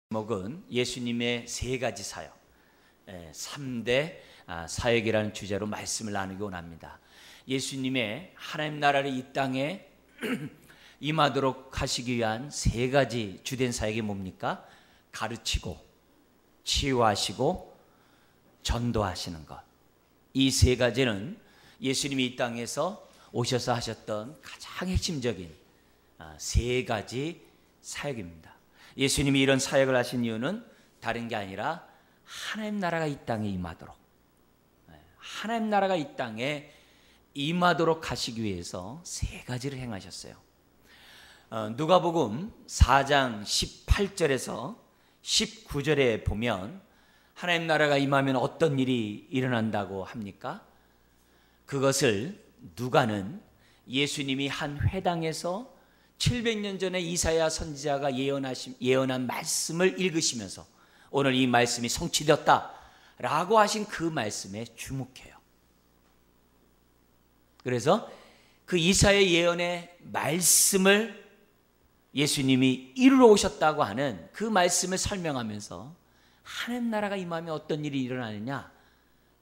제목은 예수님의 세 가지 사역, 3대 사역이라는 주제로 말씀을 나누기 원합니다. 예수님의 하나님 나라를 이 땅에 임하도록 하시기 위한 세 가지 주된 사역이 뭡니까? 가르치고, 치유하시고, 전도하시는 것. 이 세 가지는 예수님이 이 땅에서 오셔서 하셨던 가장 핵심적인 세 가지 사역입니다. 예수님이 이런 사역을 하신 이유는 다른 게 아니라 하나님 나라가 이 땅에 임하도록, 하나님 나라가 이 땅에 임하도록 하시기 위해서 세 가지를 행하셨어요. 누가복음 4장 18절에서 19절에 보면 하나님 나라가 임하면 어떤 일이 일어난다고 합니까? 그것을 누가는 예수님이 한 회당에서 700년 전에 이사야 선지자가 예언한 말씀을 읽으시면서 오늘 이 말씀이 성취되었다라고 하신 그 말씀에 주목해요. 그래서 그 이사야 예언의 말씀을 예수님이 이루러 오셨다고 하는 그 말씀을 설명하면서 하나님 나라가 임하면 어떤 일이 일어나느냐,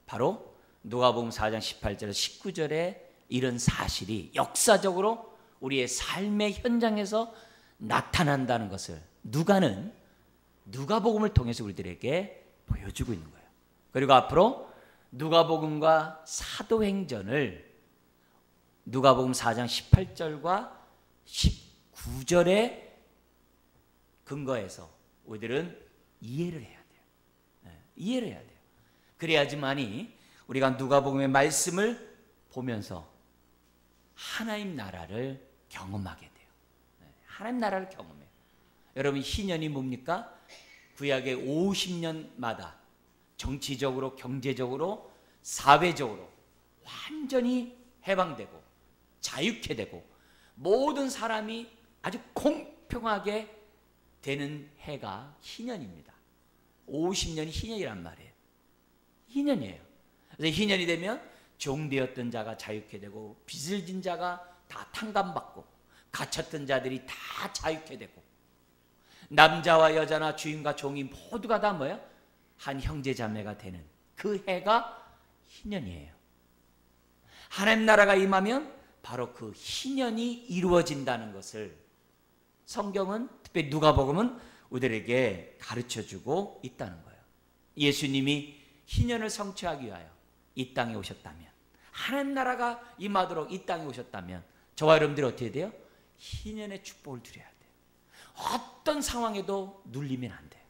바로 누가복음 4장 18절에서 19절에 이런 사실이 역사적으로 우리의 삶의 현장에서 나타난다는 것을 누가는 누가복음을 통해서 우리들에게 보여주고 있는 거예요. 그리고 앞으로 누가복음과 사도행전을 누가복음 4장 18절과 19절에 근거해서 우리들은 이해를 해야 돼요. 이해를 해야 돼요. 그래야지만이 우리가 누가복음의 말씀을 보면서 하나님 나라를 경험하게 돼요. 하나님 나라를 경험해요. 여러분, 희년이 뭡니까? 구약의 50년마다 정치적으로, 경제적으로, 사회적으로 완전히 해방되고 자유케 되고 모든 사람이 아주 공평하게 되는 해가 희년입니다. 50년이 희년이란 말이에요. 희년이에요. 그래서 희년이 되면 종되었던 자가 자유케 되고 빚을 진 자가 다 탕감받고 갇혔던 자들이 다 자유케 되고 남자와 여자나 주인과 종이 모두가 다 뭐예요? 한 형제 자매가 되는 그 해가 희년이에요. 하나님 나라가 임하면 바로 그 희년이 이루어진다는 것을 성경은, 특별히 누가복음은 우리들에게 가르쳐주고 있다는 거예요. 예수님이 희년을 성취하기 위하여 이 땅에 오셨다면, 하나님 나라가 임하도록 이 땅에 오셨다면 저와 여러분들이 어떻게 돼요? 희년의 축복을 누려야 돼요. 어떤 상황에도 눌리면 안 돼요.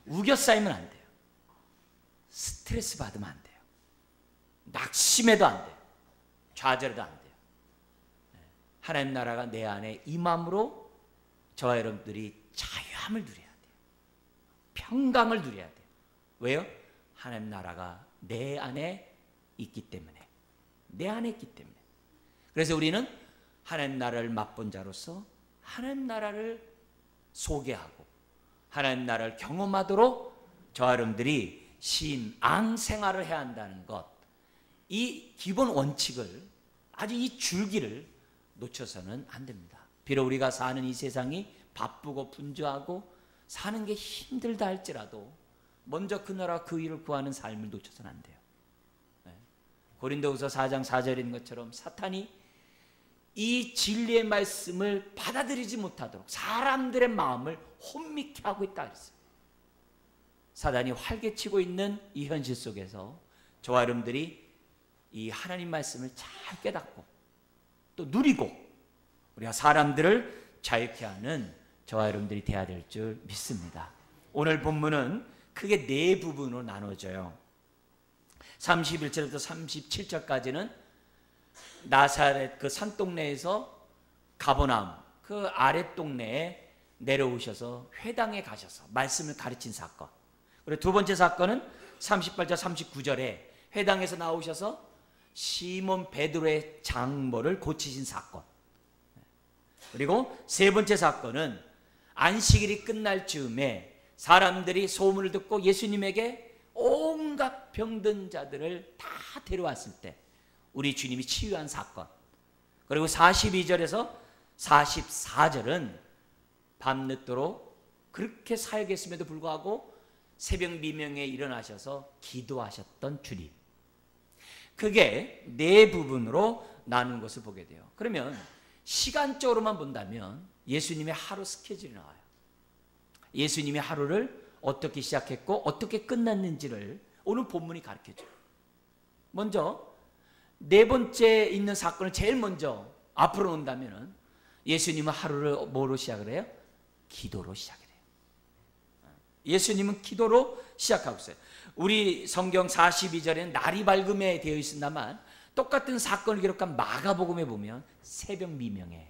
우겨싸이면 안 돼요. 스트레스 받으면 안 돼요. 낙심해도 안 돼요. 좌절해도 안 돼요. 하나님 나라가 내 안에 임함으로 저와 여러분들이 자유함을 누려야 돼요. 평강을 누려야 돼요. 왜요? 하나님 나라가 내 안에 있기 때문에. 내 안에 있기 때문에. 그래서 우리는 하나님 나라를 맛본 자로서 하나님 나라를 소개하고 하나님 나라를 경험하도록 저와 여러분들이 신앙 생활을 해야 한다는 것, 이 기본 원칙을, 아주 이 줄기를 놓쳐서는 안 됩니다. 비록 우리가 사는 이 세상이 바쁘고 분주하고 사는 게 힘들다 할지라도 먼저 그 나라 그 일을 구하는 삶을 놓쳐서는 안 돼요. 고린도후서 4장 4절인 것처럼 사탄이 이 진리의 말씀을 받아들이지 못하도록 사람들의 마음을 혼미케 하고 있다 그랬어요. 사단이 활개치고 있는 이 현실 속에서 저와 여러분들이 이 하나님 말씀을 잘 깨닫고 또 누리고 우리가 사람들을 자유케 하는 저와 여러분들이 되어야 될 줄 믿습니다. 오늘 본문은 크게 네 부분으로 나눠져요. 31절부터 37절까지는 나사렛 그 산동네에서 가버나움 그 아랫동네에 내려오셔서 회당에 가셔서 말씀을 가르친 사건. 그리고 두 번째 사건은 38절 39절에 회당에서 나오셔서 시몬 베드로의 장모를 고치신 사건. 그리고 세 번째 사건은 안식일이 끝날 즈음에 사람들이 소문을 듣고 예수님에게 온갖 병든 자들을 다 데려왔을 때 우리 주님이 치유한 사건. 그리고 42절에서 44절은 밤늦도록 그렇게 사역했음에도 불구하고 새벽 미명에 일어나셔서 기도하셨던 주님. 그게 네 부분으로 나눈 것을 보게 돼요. 그러면 시간적으로만 본다면 예수님의 하루 스케줄이 나와요. 예수님의 하루를 어떻게 시작했고 어떻게 끝났는지를 오늘 본문이 가르쳐줘요. 먼저 네 번째 있는 사건을 제일 먼저 앞으로 놓는다면 예수님은 하루를 뭐로 시작을 해요? 기도로 시작을 해요. 예수님은 기도로 시작하고 있어요. 우리 성경 42절에는 날이 밝음에 되어 있습니다만 똑같은 사건을 기록한 마가복음에 보면 새벽 미명에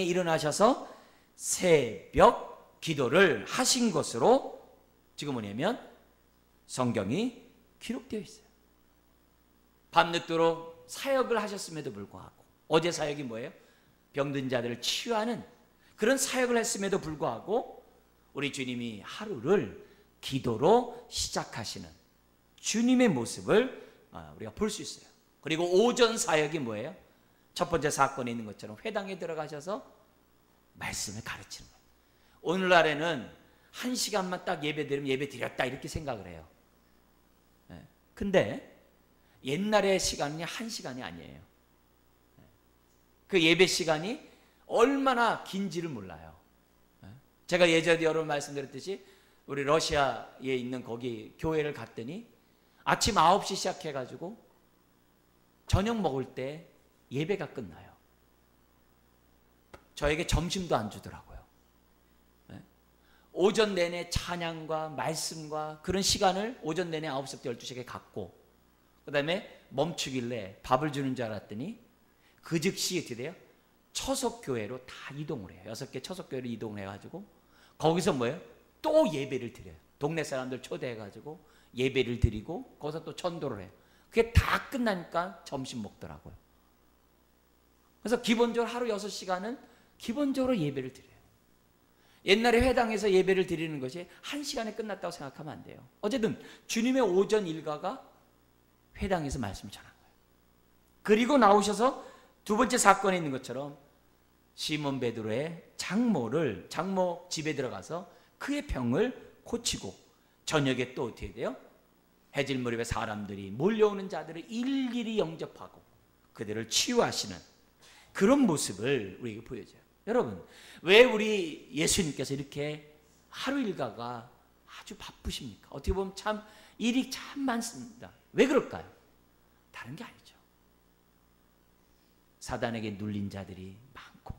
일어나셔서 새벽 기도를 하신 것으로 지금 뭐냐면 성경이 기록되어 있어요. 밤늦도록 사역을 하셨음에도 불구하고 어제 사역이 뭐예요? 병든 자들을 치유하는 그런 사역을 했음에도 불구하고 우리 주님이 하루를 기도로 시작하시는 주님의 모습을 우리가 볼 수 있어요. 그리고 오전 사역이 뭐예요? 첫 번째 사건에 있는 것처럼 회당에 들어가셔서 말씀을 가르치는 거예요. 오늘날에는 1시간만 딱 예배 드리면 예배 드렸다 이렇게 생각을 해요. 근데 옛날의 시간이 1시간이 아니에요. 그 예배 시간이 얼마나 긴지를 몰라요. 제가 예전에 여러분 말씀드렸듯이 우리 러시아에 있는 거기 교회를 갔더니 아침 9시 시작해가지고 저녁 먹을 때 예배가 끝나요. 저에게 점심도 안 주더라고요. 오전 내내 찬양과 말씀과 그런 시간을 오전 내내 9시부터 12시에 갖고 그 다음에 멈추길래 밥을 주는 줄 알았더니 그 즉시 어떻게 돼요? 처석교회로 다 이동을 해요. 6개 처석교회로 이동을 해가지고 거기서 뭐예요? 또 예배를 드려요. 동네 사람들 초대해가지고 예배를 드리고 거기서 또 전도를 해요. 그게 다 끝나니까 점심 먹더라고요. 그래서 기본적으로 하루 6시간은 기본적으로 예배를 드려요. 옛날에 회당에서 예배를 드리는 것이 1시간에 끝났다고 생각하면 안 돼요. 어쨌든 주님의 오전 일과가 회당에서 말씀을 전한 거예요. 그리고 나오셔서 두 번째 사건에 있는 것처럼 시몬 베드로의 장모 집에 들어가서 그의 병을 고치고 저녁에 또 어떻게 돼요? 해질 무렵에 사람들이 몰려오는 자들을 일일이 영접하고 그들을 치유하시는 그런 모습을 우리에게 보여줘요. 여러분, 왜 우리 예수님께서 이렇게 하루 일과가 아주 바쁘십니까? 어떻게 보면 참 일이 참 많습니다. 왜 그럴까요? 다른 게 아니죠. 사단에게 눌린 자들이 많고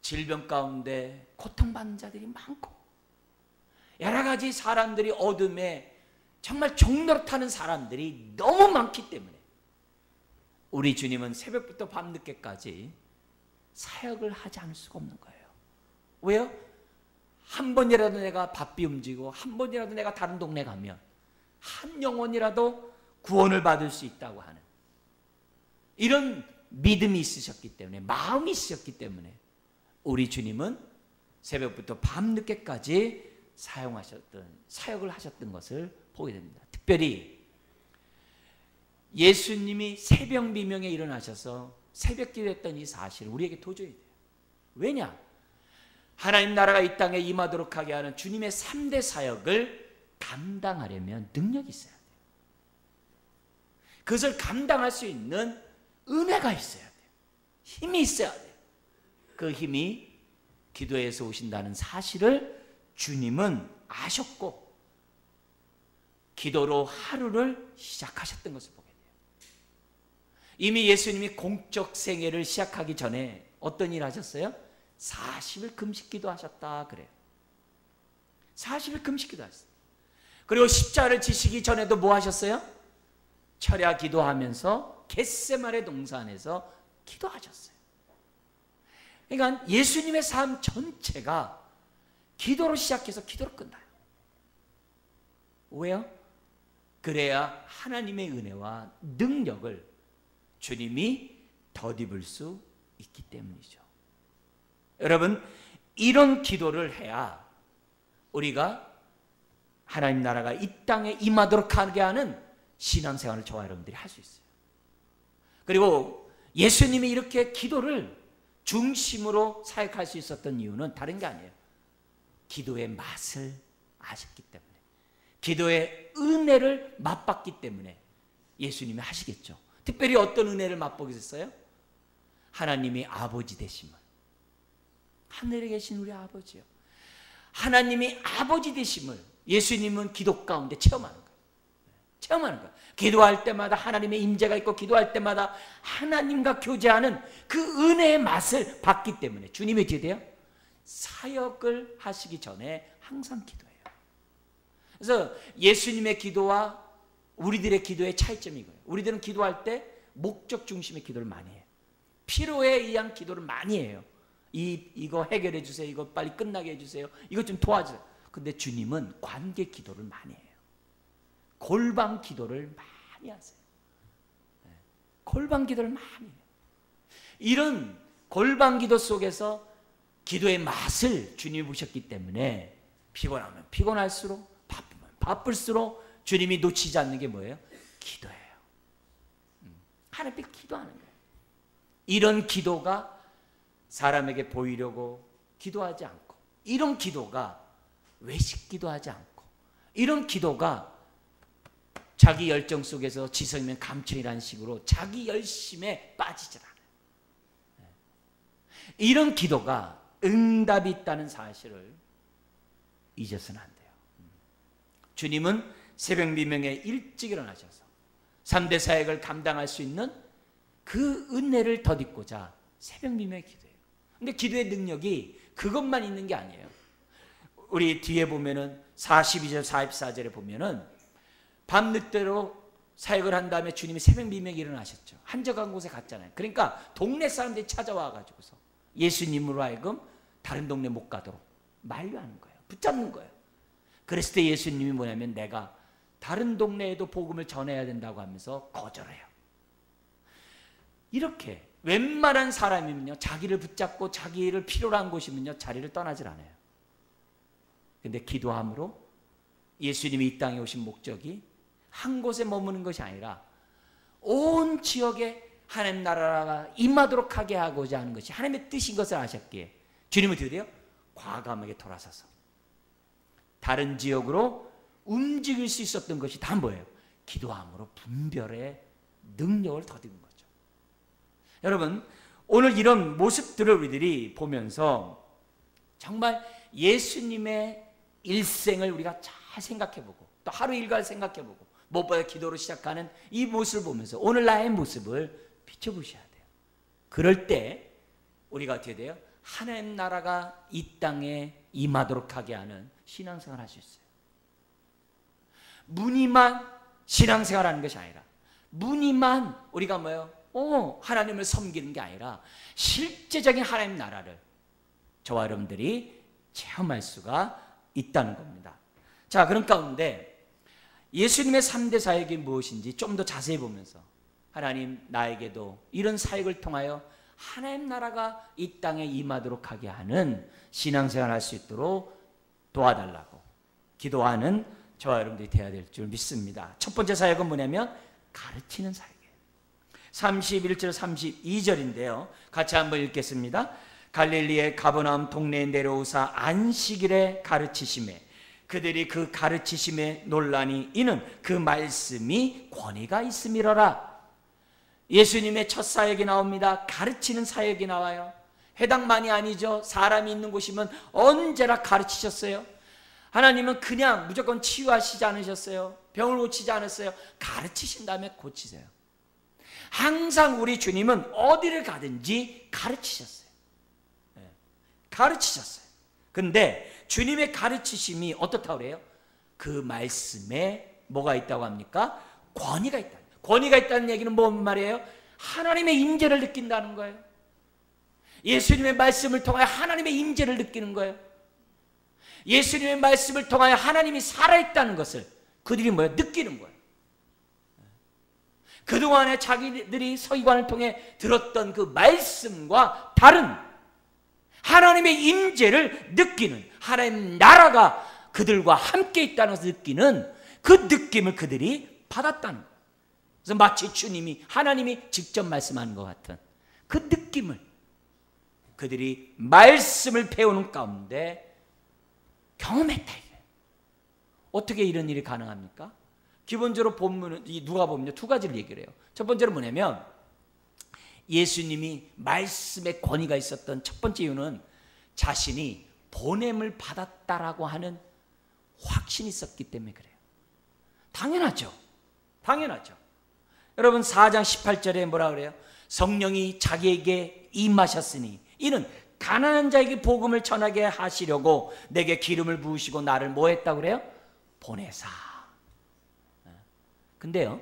질병 가운데 고통받는 자들이 많고 여러 가지 사람들이 어둠에 정말 종노릇하는 사람들이 너무 많기 때문에 우리 주님은 새벽부터 밤늦게까지 사역을 하지 않을 수가 없는 거예요. 왜요? 한 번이라도 내가 바삐 움직이고 한 번이라도 내가 다른 동네 가면 한 영혼이라도 구원을 받을 수 있다고 하는 이런 믿음이 있으셨기 때문에 마음이 있으셨기 때문에 우리 주님은 새벽부터 밤늦게까지 사역을 하셨던 것을 보게 됩니다. 특별히 예수님이 새벽 미명에 일어나셔서 새벽 기도했던 이 사실을 우리에게 도줘야 돼요. 왜냐? 하나님 나라가 이 땅에 임하도록 하게 하는 주님의 3대 사역을 감당하려면 능력이 있어야 돼요. 그것을 감당할 수 있는 은혜가 있어야 돼요. 힘이 있어야 돼요. 그 힘이 기도에서 오신다는 사실을 주님은 아셨고 기도로 하루를 시작하셨던 것을 보게 돼요. 이미 예수님이 공적 생애를 시작하기 전에 어떤 일 하셨어요? 40일 금식 기도하셨다 그래요. 40일 금식 기도하셨어요. 그리고 십자가를 지시기 전에도 뭐 하셨어요? 철야 기도하면서 겟세마네 동산에서 기도하셨어요. 그러니까 예수님의 삶 전체가 기도로 시작해서 기도로 끝나요. 왜요? 그래야 하나님의 은혜와 능력을 주님이 덧입을 수 있기 때문이죠. 여러분, 이런 기도를 해야 우리가 하나님 나라가 이 땅에 임하도록 하게 하는 신앙생활을 저와 여러분들이 할 수 있어요. 그리고 예수님이 이렇게 기도를 중심으로 사역할 수 있었던 이유는 다른 게 아니에요. 기도의 맛을 아셨기 때문에, 기도의 은혜를 맛봤기 때문에 예수님이 하시겠죠. 특별히 어떤 은혜를 맛보겠어요? 하나님이 아버지 되심을, 하늘에 계신 우리 아버지요, 하나님이 아버지 되심을 예수님은 기도 가운데 체험하는 거예요. 체험하는 거예요. 기도할 때마다 하나님의 임재가 있고, 기도할 때마다 하나님과 교제하는 그 은혜의 맛을 봤기 때문에 주님이 어떻게 돼요? 사역을 하시기 전에 항상 기도해요. 그래서 예수님의 기도와 우리들의 기도의 차이점이 이거예요. 우리들은 기도할 때 목적 중심의 기도를 많이 해요. 필요에 의한 기도를 많이 해요. 이거 해결해 주세요. 이거 빨리 끝나게 해주세요. 이거 좀 도와주세요. 근데 주님은 관계 기도를 많이 해요. 골방 기도를 많이 하세요. 골방 기도를 많이 해요. 이런 골방 기도 속에서 기도의 맛을 주님이 보셨기 때문에 피곤하면 피곤할수록, 바쁘면 바쁠수록 주님이 놓치지 않는 게 뭐예요? 기도예요. 하나님께 기도하는 거예요. 이런 기도가 사람에게 보이려고 기도하지 않고, 이런 기도가 외식 기도하지 않고, 이런 기도가 자기 열정 속에서 지성이면 감천이라는 식으로 자기 열심에 빠지질 않아요. 이런 기도가 응답이 있다는 사실을 잊어서는 안 돼요. 주님은 새벽 미명에 일찍 일어나셔서 3대 사역을 감당할 수 있는 그 은혜를 덧입고자 새벽 미명에 기도해요. 근데 기도의 능력이 그것만 있는 게 아니에요. 우리 뒤에 보면은 42절 44절에 보면은 밤늦게로 사역을 한 다음에 주님이 새벽 미명에 일어나셨죠. 한적한 곳에 갔잖아요. 그러니까 동네 사람들이 찾아와 가지고서 예수님으로 하여금 다른 동네 못 가도록 만류하는 거예요. 붙잡는 거예요. 그랬을 때 예수님이 뭐냐면 내가 다른 동네에도 복음을 전해야 된다고 하면서 거절해요. 이렇게 웬만한 사람이면요, 자기를 붙잡고 자기를 필요로 한 곳이면요, 자리를 떠나질 않아요. 근데 기도함으로 예수님이 이 땅에 오신 목적이 한 곳에 머무는 것이 아니라 온 지역에 하나님 나라가 임하도록 하게 하고자 하는 것이 하나님의 뜻인 것을 아셨기에 주님은 어떻게 돼요? 과감하게 돌아서서 다른 지역으로 움직일 수 있었던 것이 다 뭐예요? 기도함으로 분별의 능력을 더듬은 거죠. 여러분, 오늘 이런 모습들을 우리들이 보면서 정말 예수님의 일생을 우리가 잘 생각해보고 또 하루 일과를 생각해보고 무엇보다 기도로 시작하는 이 모습을 보면서 오늘 나의 모습을 비춰보셔야 돼요. 그럴 때 우리가 어떻게 돼요? 하나님 나라가 이 땅에 임하도록 하게 하는 신앙생활을 할 수 있어요. 무늬만 신앙생활하는 것이 아니라, 무늬만 우리가 뭐예요? 하나님을 섬기는 게 아니라 실제적인 하나님 나라를 저와 여러분들이 체험할 수가 있다는 겁니다. 자, 그런 가운데 예수님의 3대 사역이 무엇인지 좀 더 자세히 보면서 하나님 나에게도 이런 사역을 통하여 하나님 나라가 이 땅에 임하도록 하게 하는 신앙생활을 할 수 있도록 도와달라고 기도하는 저와 여러분들이 되어야 될 줄 믿습니다. 첫 번째 사역은 뭐냐면 가르치는 사역이에요. 31절 32절인데요. 같이 한번 읽겠습니다. 갈릴리의 가버나움 동네에 내려오사 안식일에 가르치심에 그들이 그 가르치심에 논란이 이는 그 말씀이 권위가 있음이러라. 예수님의 첫 사역이 나옵니다. 가르치는 사역이 나와요. 해당만이 아니죠. 사람이 있는 곳이면 언제나 가르치셨어요. 하나님은 그냥 무조건 치유하시지 않으셨어요. 병을 고치지 않았어요. 가르치신 다음에 고치세요. 항상 우리 주님은 어디를 가든지 가르치셨어요. 가르치셨어요. 근데 주님의 가르치심이 어떻다고 그래요? 그 말씀에 뭐가 있다고 합니까? 권위가 있다. 권위가 있다는 얘기는 뭔 말이에요? 하나님의 임재를 느낀다는 거예요. 예수님의 말씀을 통하여 하나님의 임재를 느끼는 거예요. 예수님의 말씀을 통하여 하나님이 살아있다는 것을 그들이 뭐예요? 느끼는 거예요. 그동안에 자기들이 서기관을 통해 들었던 그 말씀과 다른 하나님의 임재를 느끼는, 하나님 나라가 그들과 함께 있다는 것을 느끼는 그 느낌을 그들이 받았다는 거예요. 그래서 마치 주님이, 하나님이 직접 말씀하는 것 같은 그 느낌을 그들이 말씀을 배우는 가운데 경험했다. 어떻게 이런 일이 가능합니까? 기본적으로 본문은 누가복음은 두 가지를 얘기를 해요. 첫 번째는 뭐냐면 예수님이 말씀에 권위가 있었던 첫 번째 이유는 자신이 보냄을 받았다라고 하는 확신이 있었기 때문에 그래요. 당연하죠. 당연하죠. 여러분 4장 18절에 뭐라 그래요? 성령이 자기에게 임하셨으니 이는 가난한 자에게 복음을 전하게 하시려고 내게 기름을 부으시고 나를 뭐 했다고 그래요? 보내사. 근데요,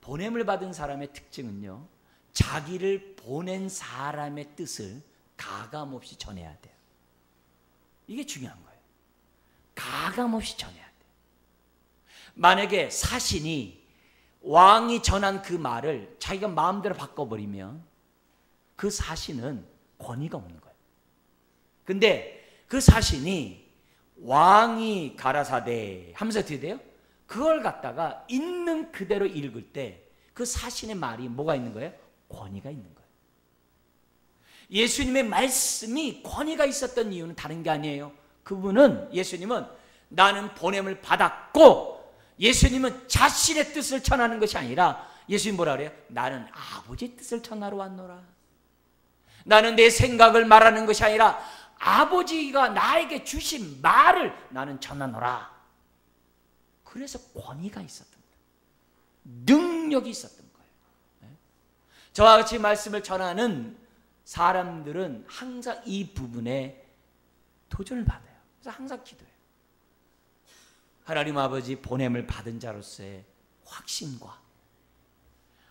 보냄을 받은 사람의 특징은요, 자기를 보낸 사람의 뜻을 가감없이 전해야 돼요. 이게 중요한 거예요. 가감없이 전해야 돼요. 만약에 사신이 왕이 전한 그 말을 자기가 마음대로 바꿔버리면 그 사신은 권위가 없는 거예요. 근데 그 사신이 왕이 가라사대 하면서 어떻게 돼요? 그걸 갖다가 있는 그대로 읽을 때 그 사신의 말이 뭐가 있는 거예요? 권위가 있는 거예요. 예수님의 말씀이 권위가 있었던 이유는 다른 게 아니에요. 그분은, 예수님은 나는 보냄을 받았고, 예수님은 자신의 뜻을 전하는 것이 아니라 예수님 뭐라 그래요? 나는 아버지의 뜻을 전하러 왔노라. 나는 내 생각을 말하는 것이 아니라 아버지가 나에게 주신 말을 나는 전하노라. 그래서 권위가 있었던 거예요. 능력이 있었던 거예요. 저와 같이 말씀을 전하는 사람들은 항상 이 부분에 도전을 받아요. 그래서 항상 기도해요. 하나님 아버지 보냄을 받은 자로서의 확신과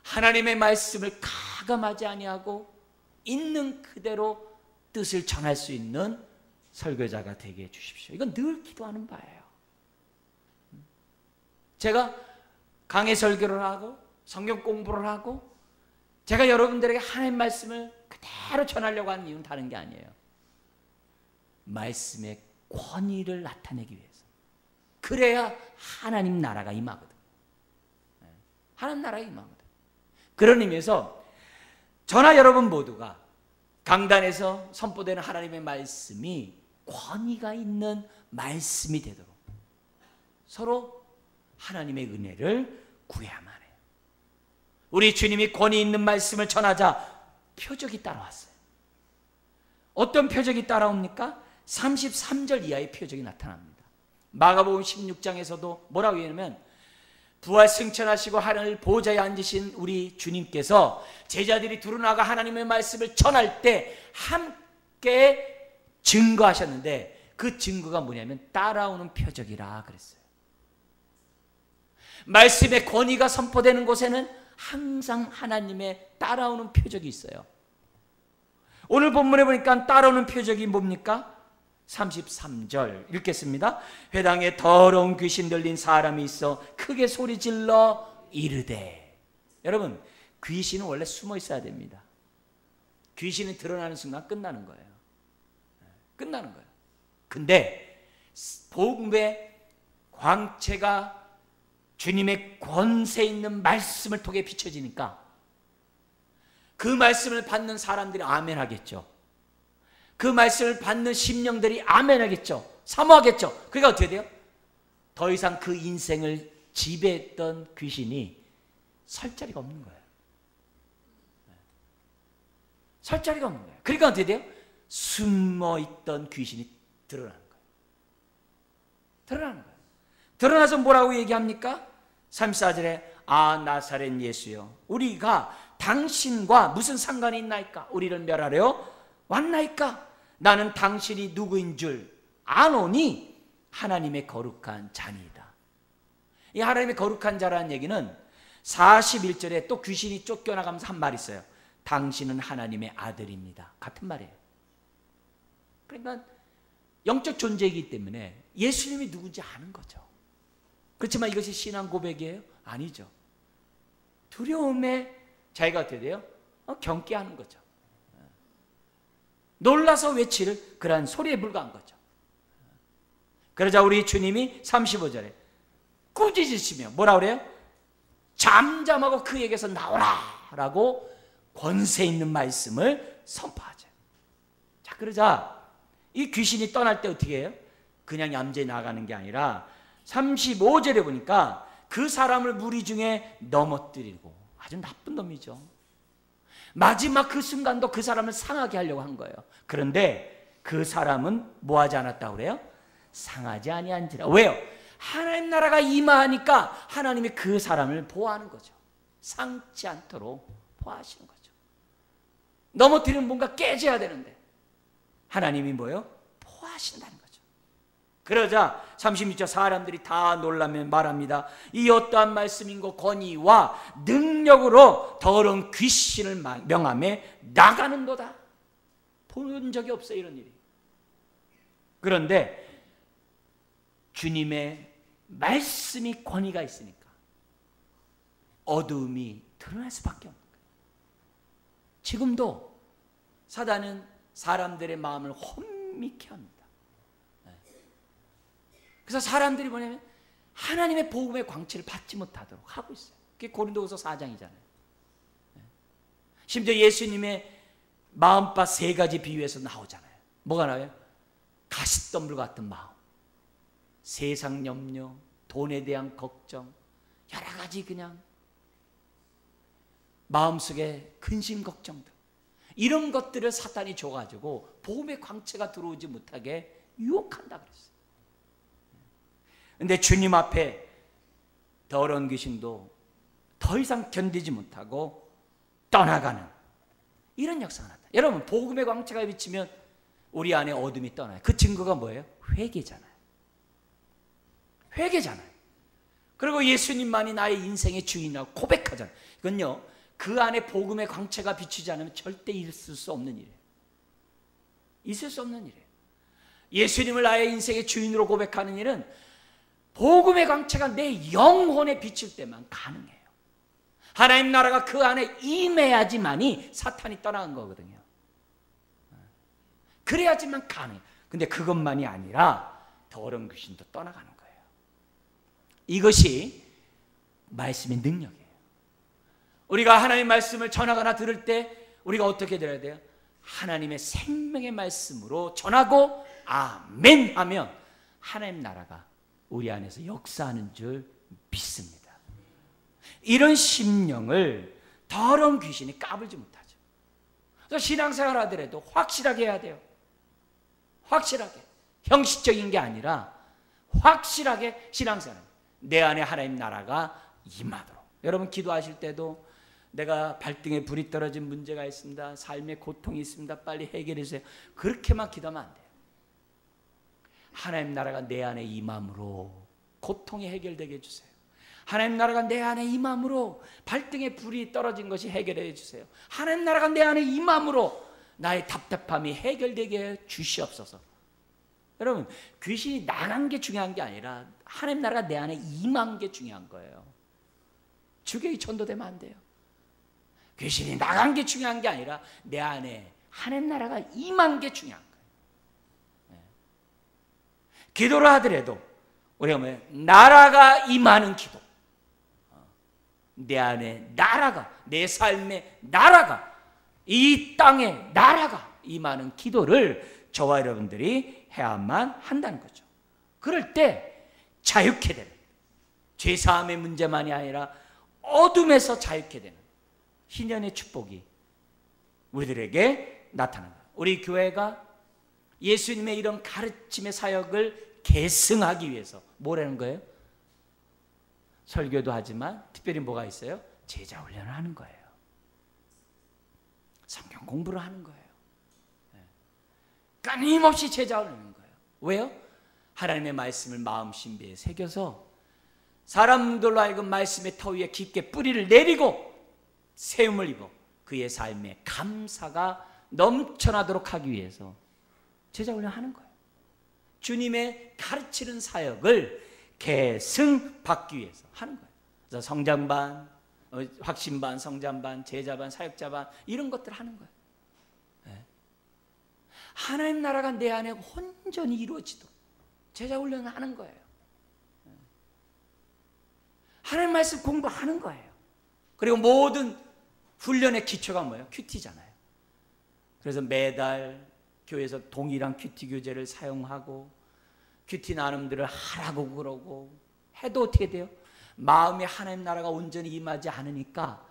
하나님의 말씀을 가감하지 아니하고 있는 그대로 뜻을 전할 수 있는 설교자가 되게 해주십시오. 이건 늘 기도하는 바예요. 제가 강해 설교를 하고 성경 공부를 하고 제가 여러분들에게 하나님 말씀을 그대로 전하려고 하는 이유는 다른 게 아니에요. 말씀의 권위를 나타내기 위해서. 그래야 하나님 나라가 임하거든. 하나님 나라가 임하거든. 그런 의미에서 저나 여러분 모두가 강단에서 선포되는 하나님의 말씀이 권위가 있는 말씀이 되도록 서로 하나님의 은혜를 구해야만 해요. 우리 주님이 권위 있는 말씀을 전하자 표적이 따라왔어요. 어떤 표적이 따라옵니까? 33절 이하의 표적이 나타납니다. 마가복음 16장에서도 뭐라고 얘기하냐면 부활 승천하시고 하늘 보좌에 앉으신 우리 주님께서 제자들이 두루나가 하나님의 말씀을 전할 때 함께 증거하셨는데 그 증거가 뭐냐면 따라오는 표적이라 그랬어요. 말씀의 권위가 선포되는 곳에는 항상 하나님의 따라오는 표적이 있어요. 오늘 본문에 보니까 따라오는 표적이 뭡니까? 33절 읽겠습니다. 회당에 더러운 귀신 들린 사람이 있어 크게 소리질러 이르되. 여러분, 귀신은 원래 숨어 있어야 됩니다. 귀신이 드러나는 순간 끝나는 거예요. 끝나는 거예요. 근데 복음의 광채가 주님의 권세 있는 말씀을 통해 비춰지니까 그 말씀을 받는 사람들이 아멘 하겠죠. 그 말씀을 받는 심령들이 아멘 하겠죠. 사모하겠죠. 그러니까 어떻게 돼요? 더 이상 그 인생을 지배했던 귀신이 설 자리가 없는 거예요. 설 자리가 없는 거예요. 그러니까 어떻게 돼요? 숨어있던 귀신이 드러나는 거예요. 드러나는 거예요. 드러나서 뭐라고 얘기합니까? 34절에 아 나사렛 예수여 우리가 당신과 무슨 상관이 있나이까? 우리를 멸하려 왔나이까? 나는 당신이 누구인 줄 아노니 하나님의 거룩한 자니이다. 이 하나님의 거룩한 자라는 얘기는 41절에 또 귀신이 쫓겨나가면서 한 말이 있어요. 당신은 하나님의 아들입니다. 같은 말이에요. 그러니까 영적 존재이기 때문에 예수님이 누군지 아는 거죠. 그렇지만 이것이 신앙 고백이에요? 아니죠. 두려움에 자기가 어떻게 돼요? 경계하는 거죠. 놀라서 외칠 그러한 소리에 불과한 거죠. 그러자 우리 주님이 35절에 꾸짖으시며 뭐라 그래요? 잠잠하고 그에게서 나오라 라고 권세 있는 말씀을 선포하죠. 그러자 이 귀신이 떠날 때 어떻게 해요? 그냥 얌전히 나가는 게 아니라 35절에 보니까 그 사람을 무리 중에 넘어뜨리고, 아주 나쁜 놈이죠. 마지막 그 순간도 그 사람을 상하게 하려고 한 거예요. 그런데 그 사람은 뭐 하지 않았다고 그래요? 상하지 아니한지라. 왜요? 하나님 나라가 임하니까 하나님이 그 사람을 보호하는 거죠. 상치 않도록 보호하시는 거죠. 넘어뜨리는 뭔가 깨져야 되는데 하나님이 뭐예요? 보호하신다는 거죠. 그러자 36절 사람들이 다 놀라며 말합니다. 이 어떠한 말씀인고 권위와 능력으로 더러운 귀신을 명하며 나가는도다. 본 적이 없어요, 이런 일이. 그런데 주님의 말씀이 권위가 있으니까 어두움이 드러날 수밖에 없는 거예요. 지금도 사단은 사람들의 마음을 혼미케 합니다. 그래서 사람들이 뭐냐면 하나님의 복음의 광채를 받지 못하도록 하고 있어요. 그게 고린도후서 4장이잖아요. 심지어 예수님의 마음밭 3가지 비유에서 나오잖아요. 뭐가 나와요? 가시덤불 같은 마음, 세상 염려, 돈에 대한 걱정, 여러 가지 그냥 마음속에 근심 걱정들, 이런 것들을 사탄이 줘가지고 복음의 광채가 들어오지 못하게 유혹한다 그랬어요. 근데 주님 앞에 더러운 귀신도 더 이상 견디지 못하고 떠나가는 이런 역사가 났다. 여러분, 복음의 광채가 비치면 우리 안에 어둠이 떠나요. 그 증거가 뭐예요? 회개잖아요. 회개잖아요. 그리고 예수님만이 나의 인생의 주인이라고 고백하잖아요. 이건요, 그 안에 복음의 광채가 비치지 않으면 절대 있을 수 없는 일이에요. 있을 수 없는 일이에요. 예수님을 나의 인생의 주인으로 고백하는 일은 복음의 광채가 내 영혼에 비칠 때만 가능해요. 하나님 나라가 그 안에 임해야지만이 사탄이 떠나간 거거든요. 그래야지만 가능해요. 근데 그것만이 아니라 더러운 귀신도 떠나가는 거예요. 이것이 말씀의 능력이에요. 우리가 하나님의 말씀을 전하거나 들을 때 우리가 어떻게 들어야 돼요? 하나님의 생명의 말씀으로 전하고 아멘 하면 하나님 나라가 우리 안에서 역사하는 줄 믿습니다. 이런 심령을 더러운 귀신이 까불지 못하죠. 그래서 신앙생활 하더라도 확실하게 해야 돼요. 확실하게. 형식적인 게 아니라 확실하게 신앙생활. 내 안에 하나님 나라가 임하도록. 여러분 기도하실 때도 내가 발등에 불이 떨어진 문제가 있습니다. 삶에 고통이 있습니다. 빨리 해결해 주세요. 그렇게만 기도하면 안 돼요. 하나님 나라가 내 안에 임함으로 고통이 해결되게 해주세요. 하나님 나라가 내 안에 임함으로 발등에 불이 떨어진 것이 해결해 주세요. 하나님 나라가 내 안에 임함으로 나의 답답함이 해결되게 해 주시옵소서. 여러분, 귀신이 나간 게 중요한 게 아니라 하나님 나라가 내 안에 임한 게 중요한 거예요. 주객이 전도되면 안 돼요. 귀신이 나간 게 중요한 게 아니라 내 안에 하나님 나라가 임한 게 중요한 거예요. 기도를 하더라도 우리가 뭐예요? 나라가 임하는 기도. 내 안에 나라가, 내 삶에 나라가, 이 땅에 나라가 임하는 기도를 저와 여러분들이 해야만 한다는 거죠. 그럴 때 자유케 되는, 죄사함의 문제만이 아니라 어둠에서 자유케 되는 희년의 축복이 우리들에게 나타난다. 우리 교회가 예수님의 이런 가르침의 사역을 계승하기 위해서 뭐라는 거예요? 설교도 하지만 특별히 뭐가 있어요? 제자 훈련을 하는 거예요. 성경 공부를 하는 거예요. 끊임없이 제자 훈련을 하는 거예요. 왜요? 하나님의 말씀을 마음 신비에 새겨서 사람들로 하여금 말씀의 터 위에 깊게 뿌리를 내리고 세움을 입어 그의 삶에 감사가 넘쳐나도록 하기 위해서 제자 훈련을 하는 거예요. 주님의 가르치는 사역을 계승받기 위해서 하는 거예요. 그래서 성장반, 확신반, 성장반, 제자반, 사역자반 이런 것들 하는 거예요. 네. 하나님 나라가 내 안에 온전히 이루어지도록 제자 훈련을 하는 거예요. 네. 하나님 말씀 공부하는 거예요. 그리고 모든 훈련의 기초가 뭐예요? 큐티잖아요. 그래서 매달 교회에서 동일한 큐티 교재를 사용하고 큐티 나눔들을 하라고 그러고 해도 어떻게 돼요? 마음에 하나님 나라가 온전히 임하지 않으니까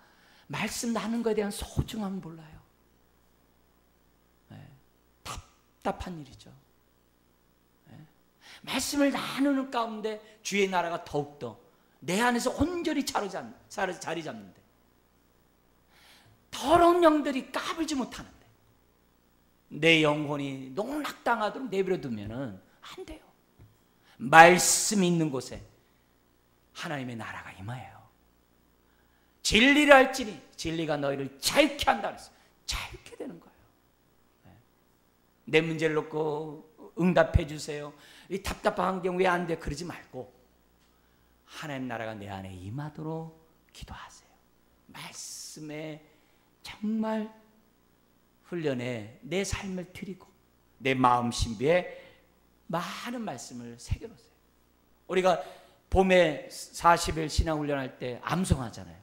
말씀 나누는 것에 대한 소중함을 몰라요. 네. 답답한 일이죠. 네. 말씀을 나누는 가운데 주의 나라가 더욱더 내 안에서 온전히 자리 잡는데 더러운 영들이 까불지 못하는데 내 영혼이 농락당하도록 내버려 두면은 안 돼요. 말씀이 있는 곳에 하나님의 나라가 임해요. 진리를 할지니 진리가 너희를 자유케 한다 그랬어요. 자유케 되는 거예요. 내 문제를 놓고 응답해 주세요. 이 답답한 경우 왜 안 돼? 그러지 말고 하나님 나라가 내 안에 임하도록 기도하세요. 말씀에 정말 훈련에 내 삶을 드리고 내 마음 신비에 많은 말씀을 새겨놓으세요. 우리가 봄에 40일 신앙훈련할 때 암송하잖아요.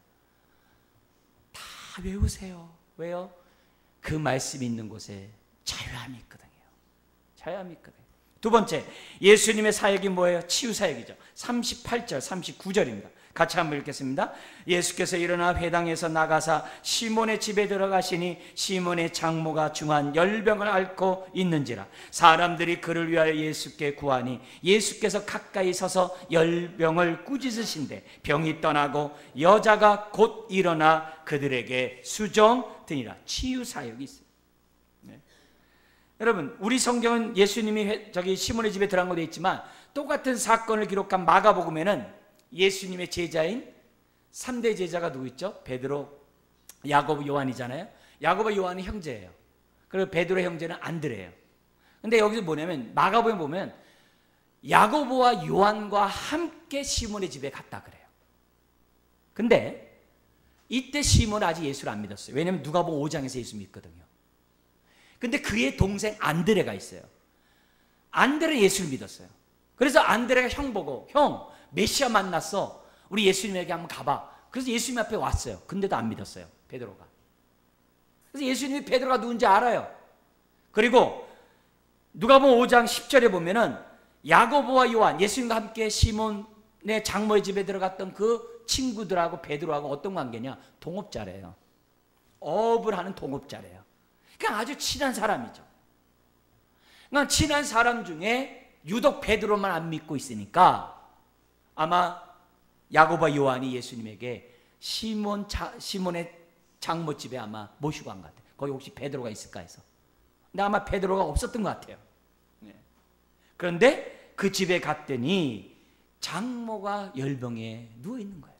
다 외우세요. 왜요? 그 말씀이 있는 곳에 자유함이 있거든요. 자유함이 있거든요. 두 번째, 예수님의 사역이 뭐예요? 치유사역이죠. 38절, 39절입니다. 같이 한번 읽겠습니다. 예수께서 일어나 회당에서 나가사 시몬의 집에 들어가시니 시몬의 장모가 중한 열병을 앓고 있는지라. 사람들이 그를 위하여 예수께 구하니 예수께서 가까이 서서 열병을 꾸짖으신대 병이 떠나고 여자가 곧 일어나 그들에게 수종드니라. 치유사역이 있어요. 네. 여러분, 우리 성경은 예수님이 저기 시몬의 집에 들어간 것도 있지만 똑같은 사건을 기록한 마가복음에는 예수님의 제자인 3대 제자가 누구 있죠? 베드로, 야고보, 요한이잖아요. 야고보, 요한이 형제예요. 그리고 베드로 형제는 안드레예요. 근데 여기서 뭐냐면 마가복음에 보면 야고보와 요한과 함께 시몬의 집에 갔다 그래요. 근데 이때 시몬은 아직 예수를 안 믿었어요. 왜냐하면 누가복음 5장에서 예수 믿거든요. 근데 그의 동생 안드레가 있어요. 안드레 예수를 믿었어요. 그래서 안드레가 형 보고 형 메시아 만났어. 우리 예수님에게 한번 가봐. 그래서 예수님 앞에 왔어요. 근데도 안 믿었어요. 베드로가. 그래서 예수님이 베드로가 누군지 알아요. 그리고 누가복음 5장 10절에 보면은 야고보와 요한, 예수님과 함께 시몬의 장모의 집에 들어갔던 그 친구들하고 베드로하고 어떤 관계냐? 동업자래요. 어업을 하는 동업자래요. 그러니까 아주 친한 사람이죠. 그러니까 친한 사람 중에 유독 베드로만 안 믿고 있으니까 아마 야고보와 요한이 예수님에게 시몬의 장모집에 아마 모시고 간 것 같아요. 거기 혹시 베드로가 있을까 해서. 근데 아마 베드로가 없었던 것 같아요. 그런데 그 집에 갔더니 장모가 열병에 누워있는 거예요.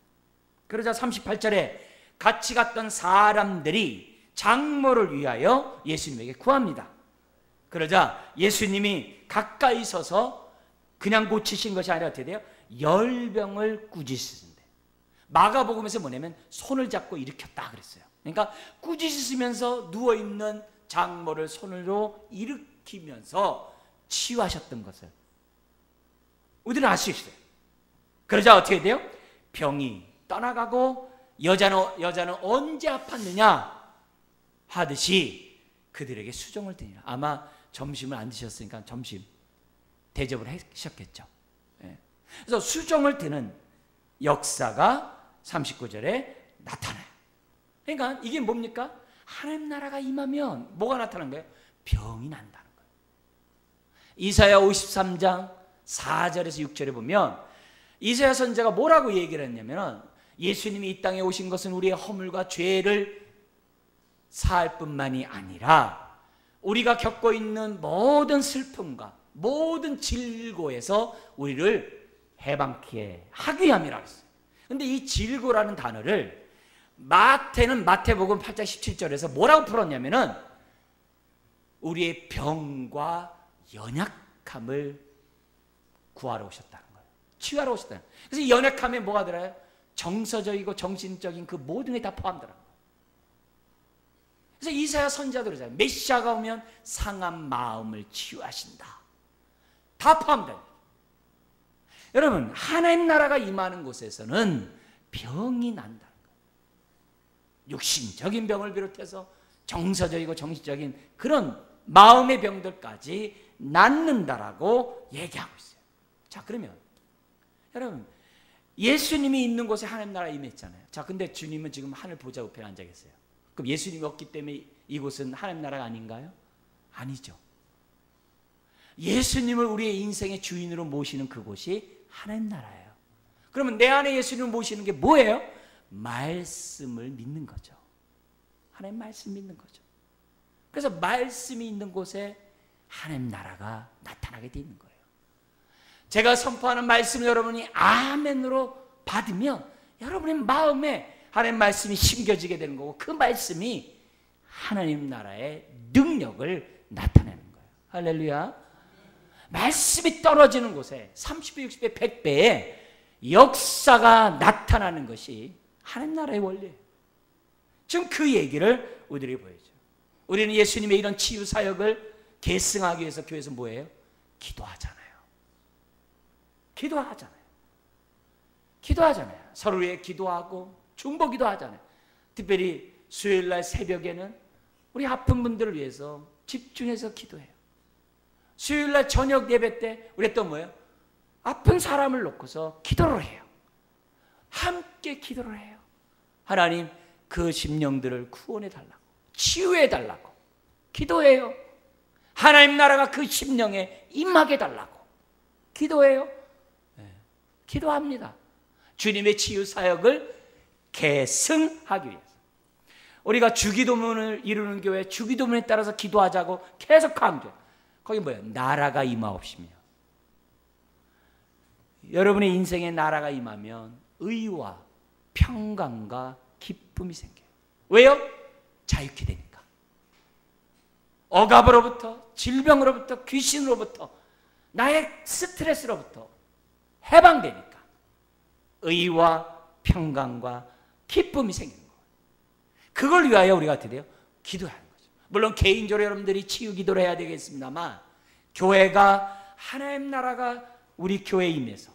그러자 38절에 같이 갔던 사람들이 장모를 위하여 예수님에게 구합니다. 그러자 예수님이 가까이 서서 그냥 고치신 것이 아니라 어떻게 돼요? 열병을 꾸짖으신대. 마가복음에서 뭐냐면 손을 잡고 일으켰다 그랬어요. 그러니까 꾸짖으시면서 누워있는 장모를 손으로 일으키면서 치유하셨던 것을 우리는 알 수 있어요. 그러자 어떻게 돼요? 병이 떠나가고 여자는 언제 아팠느냐 하듯이 그들에게 수종을 드니라. 아마 점심을 안 드셨으니까 점심 대접을 하셨겠죠. 그래서 수종을 드는 역사가 39절에 나타나요. 그러니까 이게 뭡니까? 하나님 나라가 임하면 뭐가 나타나는 거예요? 병이 난다는 거예요. 이사야 53장 4절에서 6절에 보면 이사야 선지자가 뭐라고 얘기를 했냐면 예수님이 이 땅에 오신 것은 우리의 허물과 죄를 사할 뿐만이 아니라 우리가 겪고 있는 모든 슬픔과 모든 질고에서 우리를 해방케 하기 위함이라고 했어요. 그런데 이 질고라는 단어를 마태는 마태복음 8장 17절에서 뭐라고 풀었냐면은 우리의 병과 연약함을 구하러 오셨다는 거예요. 치유하러 오셨다는 거예요. 그래서 이 연약함에 뭐가 들어요? 정서적이고 정신적인 그 모든 게 다 포함되는 거예요. 그래서 이사야 선지자도 그러잖아요. 메시아가 오면 상한 마음을 치유하신다. 다 포함된 거예요. 여러분, 하나님 나라가 임하는 곳에서는 병이 난다는 거예요. 육신적인 병을 비롯해서 정서적이고 정신적인 그런 마음의 병들까지 낫는다라고 얘기하고 있어요. 자, 그러면 여러분, 예수님이 있는 곳에 하나님 나라 임했잖아요. 자, 근데 주님은 지금 하늘 보좌 우편에 앉아 계세요. 그럼 예수님이 없기 때문에 이곳은 하나님 나라가 아닌가요? 아니죠. 예수님을 우리의 인생의 주인으로 모시는 그곳이 하나님 나라예요. 그러면 내 안에 예수님을 모시는 게 뭐예요? 말씀을 믿는 거죠. 하나님 말씀 믿는 거죠. 그래서 말씀이 있는 곳에 하나님 나라가 나타나게 돼 있는 거예요. 제가 선포하는 말씀을 여러분이 아멘으로 받으면 여러분의 마음에 하나님 말씀이 심겨지게 되는 거고, 그 말씀이 하나님 나라의 능력을 나타내는 거예요. 할렐루야. 말씀이 떨어지는 곳에 30배, 60배, 100배의 역사가 나타나는 것이 하나님 나라의 원리예요. 지금 그 얘기를 우리들이 보여줘요. 우리는 예수님의 이런 치유 사역을 계승하기 위해서 교회에서 뭐예요? 기도하잖아요. 기도하잖아요. 서로 위해 기도하고 중보기도 하잖아요. 특별히 수요일날 새벽에는 우리 아픈 분들을 위해서 집중해서 기도해요. 수요일날 저녁 예배 때 우리 또 뭐예요? 아픈 사람을 놓고서 기도를 해요. 함께 기도를 해요. 하나님, 그 심령들을 구원해 달라고, 치유해 달라고 기도해요. 하나님 나라가 그 심령에 임하게 달라고 기도해요. 기도합니다. 주님의 치유 사역을 계승하기 위해서. 우리가 주기도문을 이루는 교회, 주기도문에 따라서 기도하자고 계속 강조해요. 거기 뭐예요? 나라가 임하옵시며. 여러분의 인생에 나라가 임하면 의와 평강과 기쁨이 생겨요. 왜요? 자유케 되니까. 억압으로부터, 질병으로부터, 귀신으로부터, 나의 스트레스로부터 해방되니까 의와 평강과 기쁨이 생기는 거예요. 그걸 위하여 우리가 어떻게 돼요? 기도하는 거죠. 물론 개인적으로 여러분들이 치유 기도를 해야 되겠습니다만, 교회가, 하나님 나라가 우리 교회에 임해서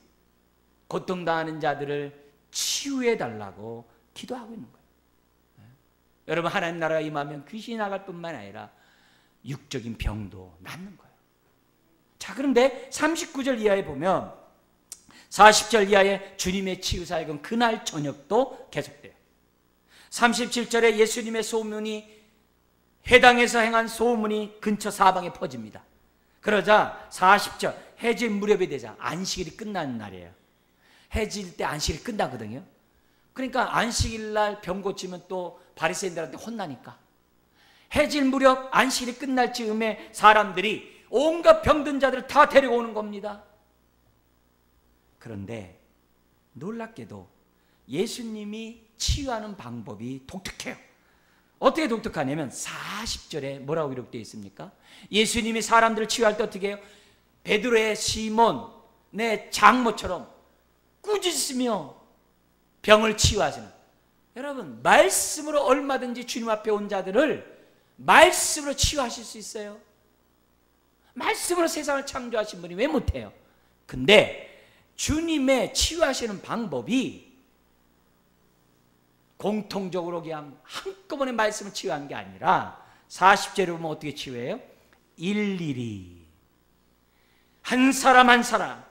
고통당하는 자들을 치유해 달라고 기도하고 있는 거예요. 여러분, 하나님 나라가 임하면 귀신이 나갈 뿐만 아니라 육적인 병도 낫는 거예요. 자, 그런데 39절 이하에 보면 40절 이하에 주님의 치유 사역은 그날 저녁도 계속돼요. 37절에 예수님의 소문이, 회당에서 행한 소문이 근처 사방에 퍼집니다. 그러자 40절, 해질 무렵이 되자 안식일이 끝나는 날이에요. 해질 때 안식일이 끝나거든요. 그러니까 안식일 날 병 고치면 또 바리새인들한테 혼나니까 해질 무렵 안식일이 끝날 즈음에 사람들이 온갖 병든 자들을 다 데려오는 겁니다. 그런데 놀랍게도 예수님이 치유하는 방법이 독특해요. 어떻게 독특하냐면 40절에 뭐라고 기록되어 있습니까? 예수님이 사람들을 치유할 때 어떻게 해요? 베드로의 시몬의 장모처럼 꾸짖으며 병을 치유하시는. 여러분, 말씀으로 얼마든지 주님 앞에 온 자들을 말씀으로 치유하실 수 있어요. 말씀으로 세상을 창조하신 분이 왜 못해요? 근데 주님의 치유하시는 방법이 공통적으로 그냥 한꺼번에 말씀을 치유하는 게 아니라 40절에 보면 어떻게 치유해요? 일일이 한 사람 한 사람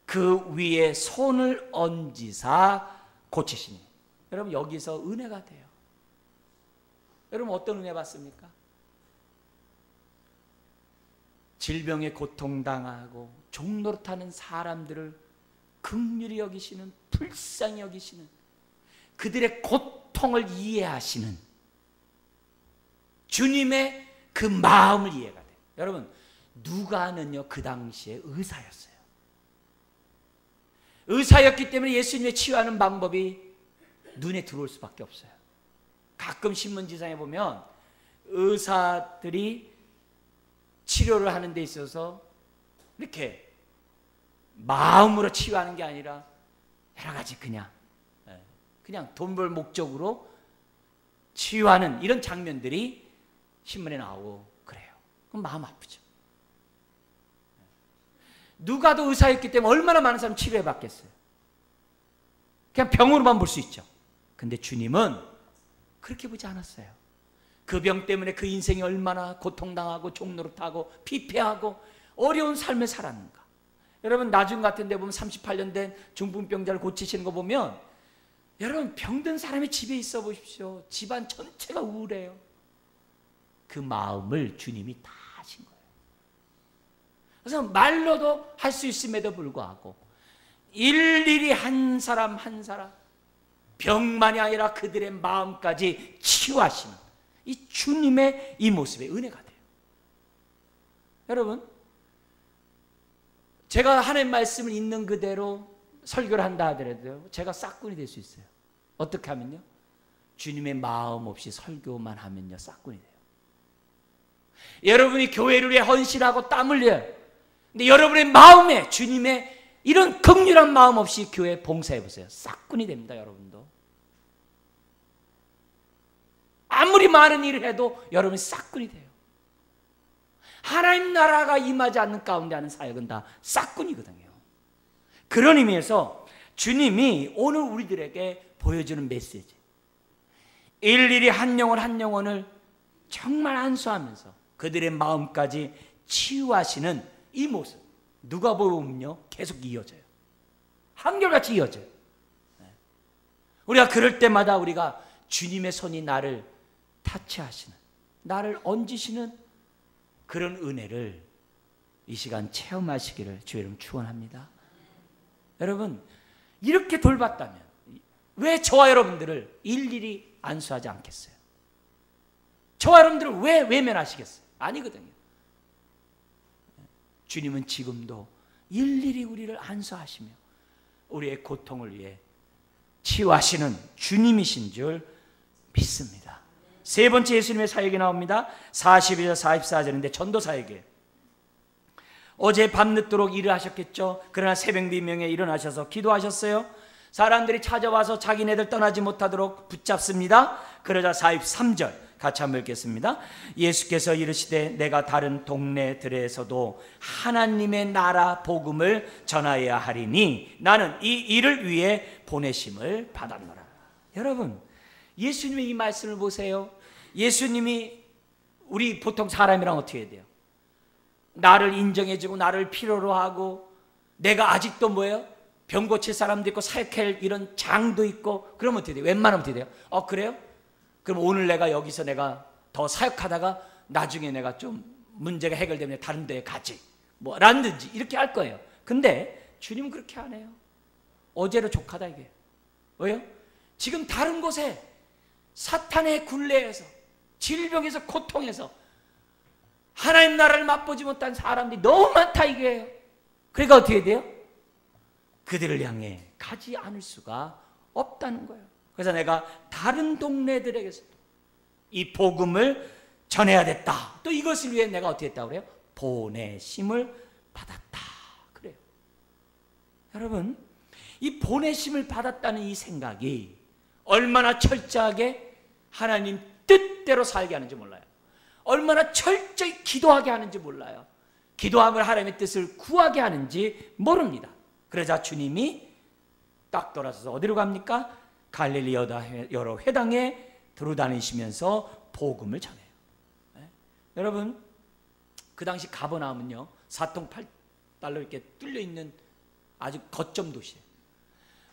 그 위에 손을 얹으사 고치시니. 여러분, 여기서 은혜가 돼요. 여러분, 어떤 은혜 받습니까? 질병에 고통당하고 종노릇하는 사람들을 긍휼히 여기시는, 불쌍히 여기시는, 그들의 고통을 이해하시는 주님의 그 마음을 이해가 돼요. 여러분, 누가는요 그 당시에 의사였어요. 의사였기 때문에 예수님의 치유하는 방법이 눈에 들어올 수밖에 없어요. 가끔 신문지상에 보면 의사들이 치료를 하는 데 있어서 이렇게 마음으로 치유하는 게 아니라 여러 가지 그냥 돈 벌 목적으로 치유하는 이런 장면들이 신문에 나오고 그래요. 그럼 마음 아프죠. 누가도 의사였기 때문에 얼마나 많은 사람 치료해 받겠어요. 그냥 병으로만 볼 수 있죠. 근데 주님은 그렇게 보지 않았어요. 그 병 때문에 그 인생이 얼마나 고통당하고 종노릇하고 피폐하고 어려운 삶을 살았는가. 여러분 나중 같은 데 보면 38년 된 중풍병자를 고치시는 거 보면 여러분 병든 사람이 집에 있어 보십시오. 집안 전체가 우울해요. 그 마음을 주님이 다 하신 거예요. 그래서 말로도 할 수 있음에도 불구하고 일일이 한 사람 한 사람 병만이 아니라 그들의 마음까지 치유하시는 이 주님의 이 모습의 은혜가 돼요. 여러분 제가 하나님 말씀을 있는 그대로 설교를 한다 하더라도 제가 싹군이 될 수 있어요. 어떻게 하면요? 주님의 마음 없이 설교만 하면요 싹군이 돼요. 여러분이 교회를 위해 헌신하고 땀 흘려요. 근데 여러분의 마음에 주님의 이런 긍휼한 마음 없이 교회 봉사해 보세요. 싹군이 됩니다. 여러분도 아무리 많은 일을 해도 여러분이 싹군이 돼요. 하나님 나라가 임하지 않는 가운데 하는 사역은 다 싹군이거든요. 그런 의미에서 주님이 오늘 우리들에게 보여주는 메시지, 일일이 한 영혼 한 영혼을 정말 안수하면서 그들의 마음까지 치유하시는 이 모습, 누가복음은요 계속 이어져요. 한결같이 이어져요. 우리가 그럴 때마다 우리가 주님의 손이 나를 타치하시는, 나를 얹으시는 그런 은혜를 이 시간 체험하시기를 주의 이름 축원합니다. 여러분 이렇게 돌봤다면 왜 저와 여러분들을 일일이 안수하지 않겠어요? 저와 여러분들을 왜 외면하시겠어요? 아니거든요. 주님은 지금도 일일이 우리를 안수하시며 우리의 고통을 위해 치유하시는 주님이신 줄 믿습니다. 세 번째 예수님의 사역이 나옵니다. 42절 44절인데 전도 사역이에요. 어제 밤늦도록 일을 하셨겠죠. 그러나 새벽 미명에 일어나셔서 기도하셨어요. 사람들이 찾아와서 자기네들 떠나지 못하도록 붙잡습니다. 그러자 43절 같이 한번 읽겠습니다. 예수께서 이르시되 내가 다른 동네들에서도 하나님의 나라 복음을 전하여야 하리니 나는 이 일을 위해 보내심을 받았노라. 여러분 예수님의 이 말씀을 보세요. 예수님이 우리 보통 사람이랑 어떻게 해야 돼요? 나를 인정해주고 나를 필요로 하고 내가 아직도 뭐예요? 병 고칠 사람도 있고 사역할 이런 장도 있고 그러면 어떻게 돼요? 웬만하면 어떻게 돼요? 그래요? 그럼 오늘 내가 여기서 내가 더 사역하다가 나중에 내가 좀 문제가 해결되면 다른 데에 가지 뭐 라든지 이렇게 할 거예요. 근데 주님은 그렇게 안 해요. 어제로 족하다 이게. 왜요? 지금 다른 곳에 사탄의 굴레에서 질병에서 고통에서 하나님 나라를 맛보지 못한 사람들이 너무 많다 이게요. 그러니까 어떻게 돼요? 그들을 향해 가지 않을 수가 없다는 거예요. 그래서 내가 다른 동네들에게서도 이 복음을 전해야 됐다. 또 이것을 위해 내가 어떻게 했다고 그래요? 보내심을 받았다. 그래요. 여러분 이 보내심을 받았다는 이 생각이 얼마나 철저하게 하나님 뜻대로 살게 하는지 몰라요. 얼마나 철저히 기도하게 하는지 몰라요. 기도함을 하나님의 뜻을 구하게 하는지 모릅니다. 그러자 주님이 딱 돌아서서 어디로 갑니까? 갈릴리 여러 회당에 두루다니시면서 복음을 전해요. 네? 여러분 그 당시 가버나움은요 4통 8달로 이렇게 뚫려있는 아주 거점 도시예요.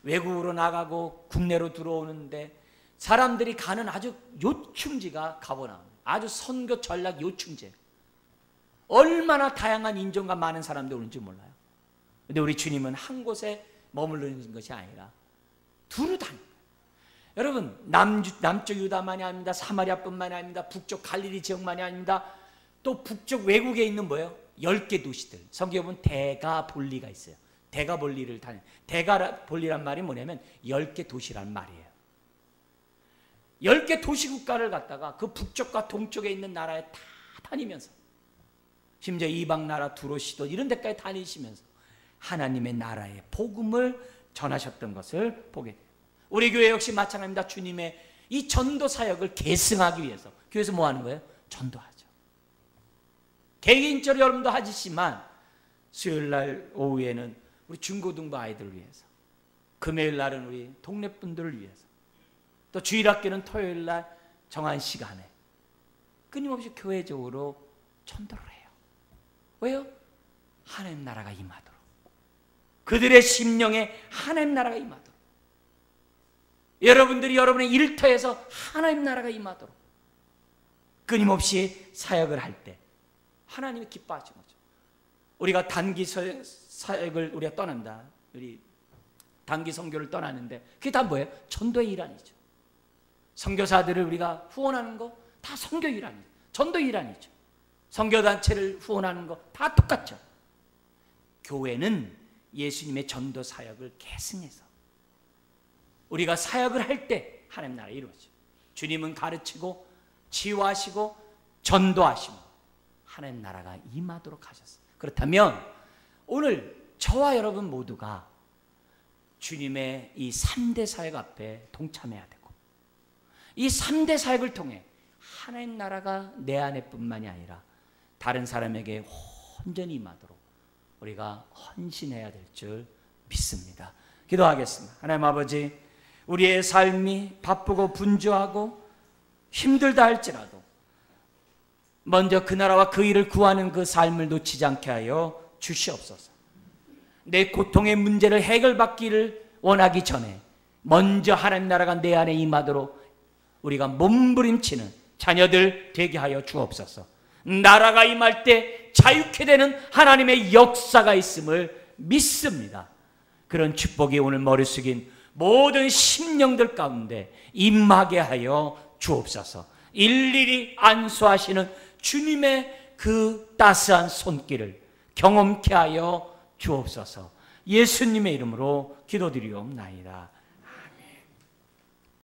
외국으로 나가고 국내로 들어오는데 사람들이 가는 아주 요충지가 가버나움. 아주 선교 전략 요충지예요. 얼마나 다양한 인종과 많은 사람들이 오는지 몰라요. 근데 우리 주님은 한 곳에 머무르는 것이 아니라 두루 다닙니다. 여러분 남쪽 유다만이 아닙니다. 사마리아뿐만이 아닙니다. 북쪽 갈릴리 지역만이 아닙니다. 또 북쪽 외국에 있는 뭐예요? 10개 도시들. 성경에 보면 대가볼리가 있어요. 대가볼리를 다니. 대가볼리란 말이 뭐냐면 10개 도시란 말이에요. 10개 도시국가를 갖다가 그 북쪽과 동쪽에 있는 나라에 다 다니면서 심지어 이방 나라 두로시도 이런 데까지 다니시면서 하나님의 나라의 복음을 전하셨던 것을 보게 돼요. 우리 교회 역시 마찬가지입니다. 주님의 이 전도 사역을 계승하기 위해서 교회에서 뭐 하는 거예요? 전도하죠. 개인적으로 여러분도 하시지만 수요일날 오후에는 우리 중고등부 아이들을 위해서, 금요일날은 우리 동네 분들을 위해서, 또 주일학교는 토요일날 정한 시간에 끊임없이 교회적으로 전도를 해요. 왜요? 하나님 나라가 임하도록, 그들의 심령에 하나님 나라가 임하도록, 여러분들이 여러분의 일터에서 하나님 나라가 임하도록 끊임없이 사역을 할 때 하나님이 기뻐하시는 거죠. 우리가 단기 사역을 우리가 떠난다, 우리 단기 선교를 떠나는데 그게 다 뭐예요? 전도의 일환이죠. 선교사들을 우리가 후원하는 거 다 선교 일환이죠. 전도 일환이죠. 선교단체를 후원하는 거 다 똑같죠. 교회는 예수님의 전도 사역을 계승해서 우리가 사역을 할 때 하나님 나라가 이루어져요. 주님은 가르치고 치유하시고 전도하시고 하나님 나라가 임하도록 하셨어요. 그렇다면 오늘 저와 여러분 모두가 주님의 이 3대 사역 앞에 동참해야 되고, 이 3대 사역을 통해 하나님 나라가 내 안에뿐만이 아니라 다른 사람에게 온전히 임하도록 우리가 헌신해야 될 줄 믿습니다. 기도하겠습니다. 하나님 아버지, 우리의 삶이 바쁘고 분주하고 힘들다 할지라도 먼저 그 나라와 그 일을 구하는 그 삶을 놓치지 않게 하여 주시옵소서. 내 고통의 문제를 해결받기를 원하기 전에 먼저 하나님 나라가 내 안에 임하도록 우리가 몸부림치는 자녀들 되게 하여 주옵소서. 나라가 임할 때 자유케 되는 하나님의 역사가 있음을 믿습니다. 그런 축복이 오늘 머리 숙인 모든 심령들 가운데 임하게 하여 주옵소서. 일일이 안수하시는 주님의 그 따스한 손길을 경험케 하여 주옵소서. 예수님의 이름으로 기도드리옵나이다.